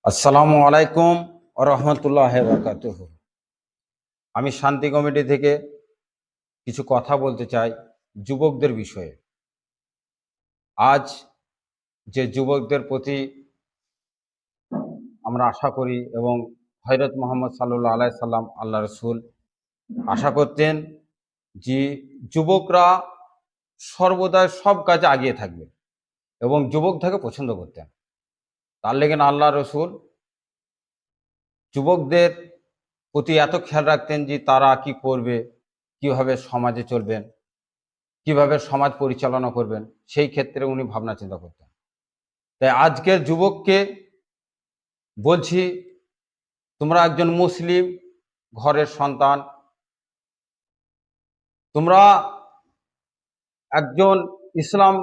আসসালামু আলাইকুম ওয়া রাহমাতুল্লাহি ওয়া বারাকাতুহু। আমি শান্তি কমিটি থেকে কিছু কথা বলতে চাই যুবকদের বিষয়ে। আজ যে যুবকদের প্রতি আমরা আশা করি এবং হযরত মুহাম্মদ সাল্লাল্লাহু আলাইহি সাল্লাম আল্লাহ রাসূল আশা করতেন যে যুবকরা সর্বদাই সব কাজে এগিয়ে থাকবে এবং যুবকদেরকে পছন্দ করতেন। তার লেগেন আল্লাহ রাসূল যুবকদের প্রতি এত খেয়াল রাখতেন যে তারা কি করবে, কিভাবে সমাজে চলবেন, কিভাবে সমাজ পরিচালনা করবেন, সেই ক্ষেত্রে উনি ভাবনা চিন্তা করতেন। তাই আজকের যুবককে বলছি, তোমরা একজন মুসলিম ঘরের সন্তান, তোমরা একজন ইসলাম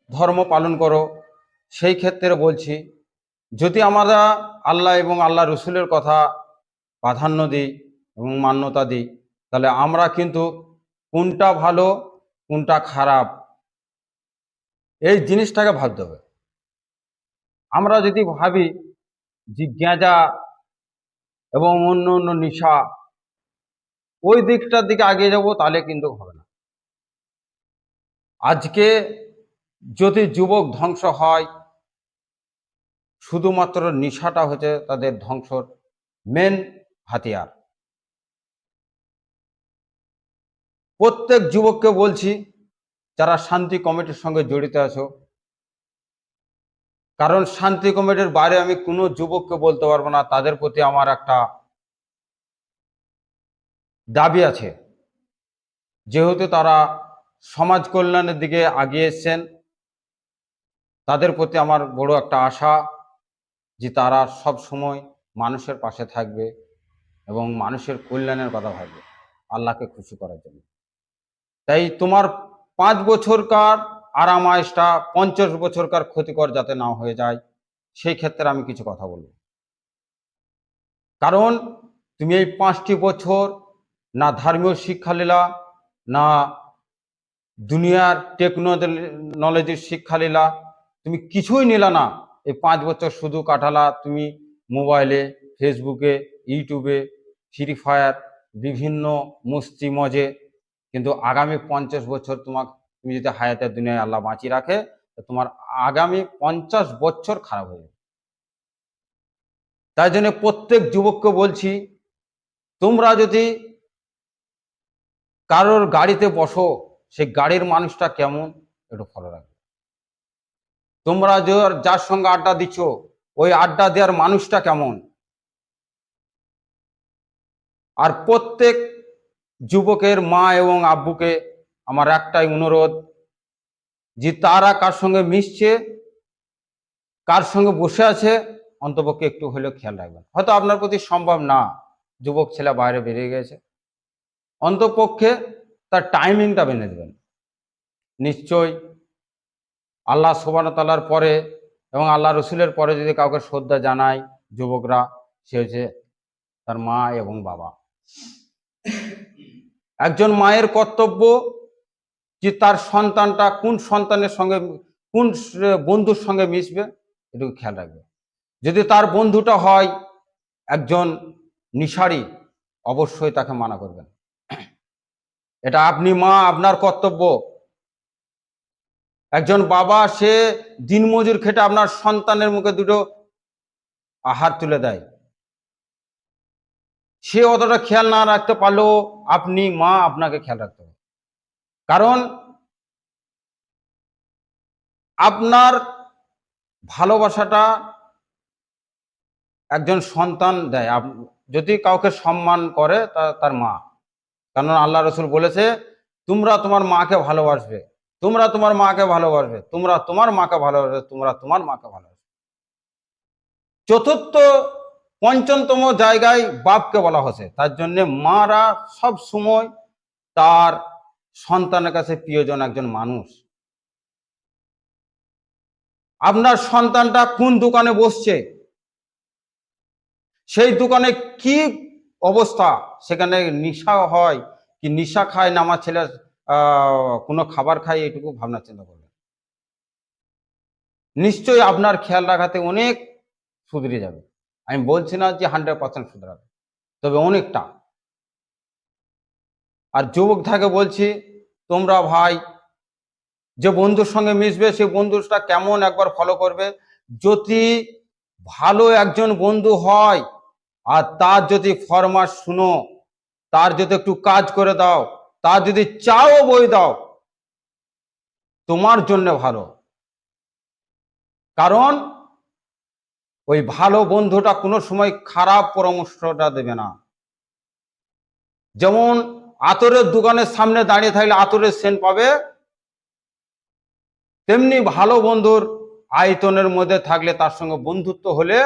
ধর্ম পালন করো। সেই ক্ষেত্রে বলছি, যদি আমরা আল্লাহ এবং আল্লাহ রসুলের কথা প্রাধান্য দিই এবং মান্যতা দিই, তাহলে আমরা কিন্তু কোনটা ভালো কোনটা খারাপ এই জিনিসটাকে ভাবতে হবে। আমরা যদি ভাবি যে গাঁজা এবং অন্য অন্য নেশা ওই দিকটার দিকে এগিয়ে যাব, তাহলে কিন্তু হবে না। আজকে যদি যুবক ধ্বংস হয়, শুধুমাত্র নেশাটা হচ্ছে তাদের ধ্বংসর মেন হাতিয়ার। প্রত্যেক যুবককে বলছি, যারা শান্তি কমিটির সঙ্গে জড়িত আছো, কারণ শান্তি কমিটির বাইরে আমি কোনো যুবককে বলতে পারবো না। তাদের প্রতি আমার একটা দাবি আছে, যেহেতু তারা সমাজ কল্যাণের দিকে এগিয়ে এসছেন, তাদের প্রতি আমার বড় একটা আশা যে তারা সব সময় মানুষের পাশে থাকবে এবং মানুষের কল্যাণের কথা ভাববে, আল্লাহকে খুশি করার জন্য। তাই তোমার 5 বছরকার আরাম আয়েশটা 50 বছরকার ক্ষতিকর যাতে না হয়ে যায়, সেই ক্ষেত্রে আমি কিছু কথা বলবো। কারণ তুমি এই 5টি বছর না ধর্মীয় শিক্ষা নিলা, না দুনিয়ার টেকনোলজির শিক্ষা নিলা, তুমি কিছুই নিলা না। এই 5 বছর শুধু কাটালা তুমি মোবাইলে, ফেসবুকে, ইউটিউবে, ফ্রি ফায়ার, বিভিন্ন মস্তি মজে। কিন্তু আগামী 50 বছর তুমি যদি হায়াতের দুনিয়ায় আল্লাহ বাঁচিয়ে রাখে, তো তোমার আগামী 50 বছর খারাপ হয়ে যাবে। তাই জন্য প্রত্যেক যুবককে বলছি, তোমরা যদি কারোর গাড়িতে বসো, সেই গাড়ির মানুষটা কেমন একটু ফলো রাখবে। তোমরা যার সঙ্গে আড্ডা দিচ্ছ, ওই আড্ডা দেওয়ার মানুষটা কেমন। আর প্রত্যেক যুবকের মা এবং আব্বুকে আমার একটাই অনুরোধ, যে তারা কার সঙ্গে মিশছে, কার সঙ্গে বসে আছে, অন্তপক্ষে একটু হলেও খেয়াল রাখবেন। হয়তো আপনার প্রতি সম্ভব না, যুবক ছেলে বাইরে বেরিয়ে গেছে, অন্তপক্ষে তার টাইমিংটা বেঁধে দেবেন। নিশ্চয়ই আল্লাহ সুবহানাহু ওয়া তাআলার পরে এবং আল্লাহ রসুলের পরে যদি কাউকে শ্রদ্ধা জানায় যুবকরা, সে হচ্ছে তার মা এবং বাবা। একজন মায়ের কর্তব্য যে তার সন্তানটা কোন সন্তানের সঙ্গে, কোন বন্ধুর সঙ্গে মিশবে, এটুকু খেয়াল রাখবে। যদি তার বন্ধুটা হয় একজন নিশারি, অবশ্যই তাকে মানা করবেন। এটা আপনি মা, আপনার কর্তব্য। একজন বাবা, সে দিনমজুর খেটে আপনার সন্তানের মুখে দুটো আহার তুলে দেয়, সে অতটা খেয়াল না রাখতে পারলেও আপনি মা, আপনাকে খেয়াল রাখতে হবে। কারণ আপনার ভালোবাসাটা একজন সন্তান দেয়। যদি কাউকে সম্মান করে তার মা, কারণ আল্লাহ রসুল বলেছে, তোমরা তোমার মাকে ভালোবাসবে, তোমরা তোমার মাকে ভালোবাসবে, তোমরা তোমার মাকে ভালোবাসবে, তোমরা তোমার মাকে ভালোবাসবে। চতুর্থ পঞ্চমতম জায়গায় বাপকে বলা হয়েছে। তার জন্য মারা সব সময় তার সন্তানের কাছে প্রিয়জন একজন মানুষ। আপনার সন্তানটা কোন দোকানে বসছে, সেই দোকানে কি অবস্থা, সেখানে নিশা হয় কি নিশা খায় না আমার ছেলে কোনো খাবার খায়, এটুকু ভাবনা চিন্তা করবেন। নিশ্চয়ই আপনার খেয়াল রাখাতে অনেক শুধরে যাবে। আমি বলছি না যে 100% শুধরাবে, তবে অনেকটা। আর যুবক থেকে বলছি, তোমরা ভাই যে বন্ধুর সঙ্গে মিশবে সেই বন্ধুটা কেমন একবার ফলো করবে। যদি ভালো একজন বন্ধু হয় আর তার যদি ফরমাস শুনো, তার যদি একটু কাজ করে দাও, তার যদি চাও বই দাও, তোমার জন্য ভালো। কারণ ওই ভালো বন্ধুটা কোনো সময় খারাপ পরামর্শটা দেবে না। যেমন আতরের দোকানের সামনে দাঁড়িয়ে থাকলে আতরের সেন্ট পাবে, তেমনি ভালো বন্ধুর আয়তনের মধ্যে থাকলে, তার সঙ্গে বন্ধুত্ব হলে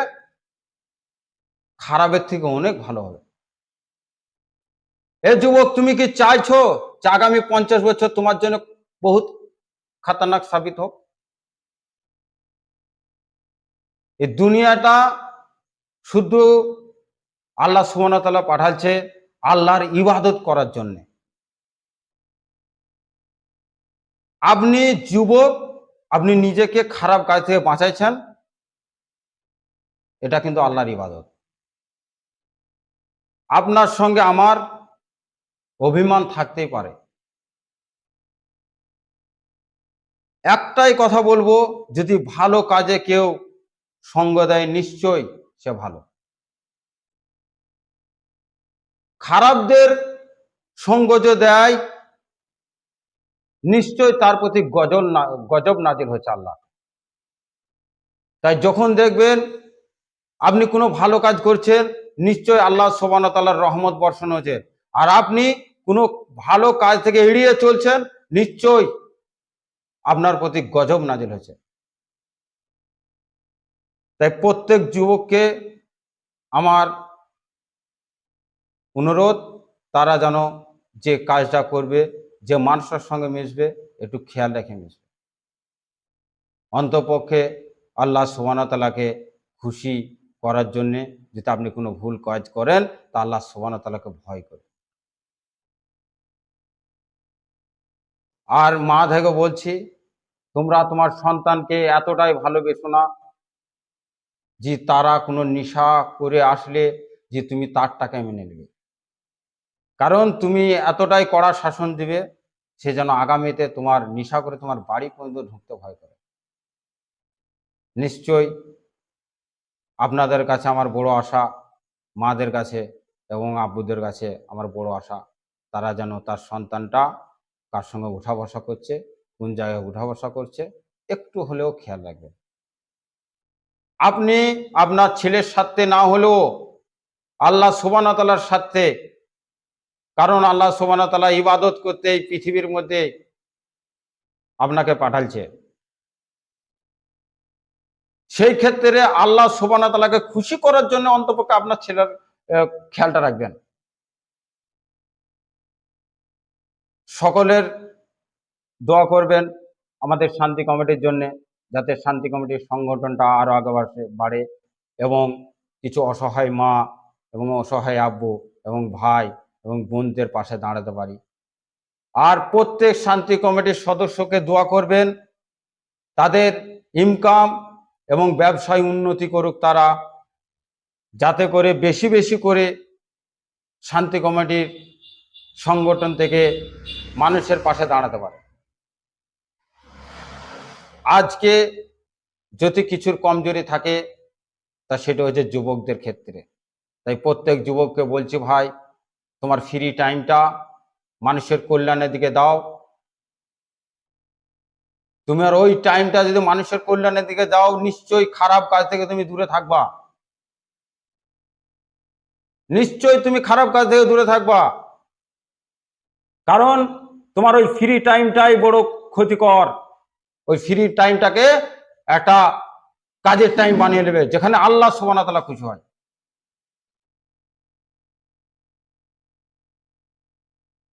খারাপের থেকে অনেক ভালো হবে। এ যুবক, তুমি কি চাইছো যে আগামী 50 বছর তোমার জন্য বহুত খতরনাক সাবিত হোক? এই দুনিয়াটা শুধু আল্লাহ সুবহানাহু ওয়া তাআলা পাঠাচ্ছে আল্লাহর ইবাদত করার জন্য। আপনি যুবক, আপনি নিজেকে খারাপ কাজ থেকে বাঁচাইছেন, এটা কিন্তু আল্লাহর ইবাদত। আপনার সঙ্গে আমার অভিমান থাকতেই পারে, একটাই কথা বলবো, যদি ভালো কাজে কেউ সঙ্গ দেয় নিশ্চয়ই সে ভালো। খারাপদের সঙ্গ যে দেয় নিশ্চয় তার প্রতি গজব নাজিল হয়েছে আল্লাহ। তাই যখন দেখবেন আপনি কোনো ভালো কাজ করছেন, নিশ্চয় আল্লাহ সুবহানাহু ওয়া তাআলার রহমত বর্ষণ হয়েছে। আর আপনি কোনো ভালো কাজ থেকে এড়িয়ে চলছেন, নিশ্চয় আপনার প্রতি গজব নাজিল হয়েছে। তাই প্রত্যেক যুবককে আমার অনুরোধ, তারা যেন যে কাজটা করবে, যে মানুষের সঙ্গে মিশবে, একটু খেয়াল রেখে মিশবে। অন্তপক্ষে আল্লাহ সুবহানাহু ওয়া তাআলাকে খুশি করার জন্যে যদি আপনি কোনো ভুল কাজ করেন, তা আল্লাহ সুবহানাহু ওয়া তাআলাকে ভয় করে। আর মা থেকে বলছি, তোমরা তোমার সন্তানকে এতটাই ভালোবেসো না যে তারা কোনো নেশা করে আসলে যে তুমি তার টাকায় মেনে নেবে। কারণ তুমি এতটাই কড়া শাসন দিবে, সে যেন আগামীতে তোমার নেশা করে তোমার বাড়ি পর্যন্ত ঢুকতে ভয় করে। নিশ্চয়ই আপনাদের কাছে আমার বড় আশা, মাদের কাছে এবং আব্বুদের কাছে আমার বড় আশা, তারা যেন তার সন্তানটা কার সঙ্গে উঠা বসা করছে, কোন জায়গায় উঠা বসা করছে, একটু হলেও খেয়াল রাখবেন। আপনি আপনার ছেলের স্বার্থে না হলেও আল্লাহ সুবহানাহু ওয়া তাআলার স্বার্থে, কারণ আল্লাহ সুবহানাহু ওয়া তাআলা ইবাদত করতে এই পৃথিবীর মধ্যে আপনাকে পাঠালছে। সেই ক্ষেত্রে আল্লাহ সুবহানাহু ওয়া তাআলাকে খুশি করার জন্য অন্তপক্ষে আপনার ছেলের খেয়ালটা রাখবেন। সকলের দোয়া করবেন আমাদের শান্তি কমিটির জন্য, যাতে শান্তি কমিটির সংগঠনটা আরো আগে বাড়ে এবং কিছু অসহায় মা এবং অসহায় আব্বু এবং ভাই এবং বোনদের পাশে দাঁড়াতে পারি। আর প্রত্যেক শান্তি কমিটির সদস্যকে দোয়া করবেন তাদের ইনকাম এবং ব্যবসায় উন্নতি করুক তারা, যাতে করে বেশি বেশি করে শান্তি কমিটির সংগঠন থেকে মানুষের পাশে দাঁড়াতে পারে। আজকে যদি কিছুর কমজোরি থাকে, তা সেটা হচ্ছে যুবকদের ক্ষেত্রে। তাই প্রত্যেক যুবককে বলছি, ভাই তোমার ফ্রি টাইমটা মানুষের কল্যাণের দিকে দাও। তুমি আর ওই টাইমটা যদি মানুষের কল্যাণের দিকে দাও, নিশ্চয়ই খারাপ কাজ থেকে তুমি দূরে থাকবা, নিশ্চয়ই তুমি খারাপ কাজ থেকে দূরে থাকবা। কারণ তোমার ওই ফ্রি টাইমটাই বড় ক্ষতিকর। ওই ফ্রি টাইমটাকে একটা কাজের টাইম বানিয়ে নেবে, যেখানে আল্লাহ সুবহানাহু ওয়া তাআলা খুশি হয়।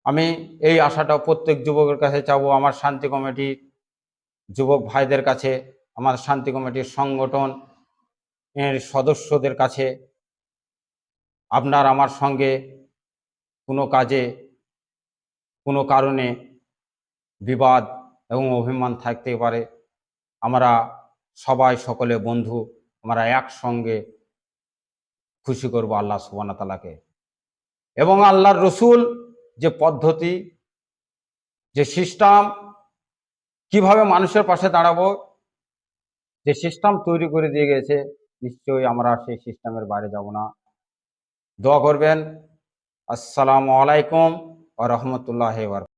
আমি এই আশাটা প্রত্যেক যুবকের কাছে চাবো, আমার শান্তি কমিটির যুবক ভাইদের কাছে, আমার শান্তি কমিটির সংগঠন এর সদস্যদের কাছে, আপনার আমার সঙ্গে কোনো কাজে কোনো কারণে বিবাদ এবং অভিমান থাকতে পারে, আমরা সবাই সকলে বন্ধু আমরা একসঙ্গে খুশি করব আল্লাহ সুবহানাহু ওয়া তাআলাকে। এবং আল্লাহর রসুল যে পদ্ধতি, যে সিস্টেম, কিভাবে মানুষের পাশে দাঁড়াবো, যে সিস্টেম তৈরি করে দিয়ে গেছে, নিশ্চয়ই আমরা সেই সিস্টেমের বাইরে যাব না। দোয়া করবেন। আসসালামু আলাইকুম ওয়া রাহমাতুল্লাহি ওয়া বারাকাতুহু।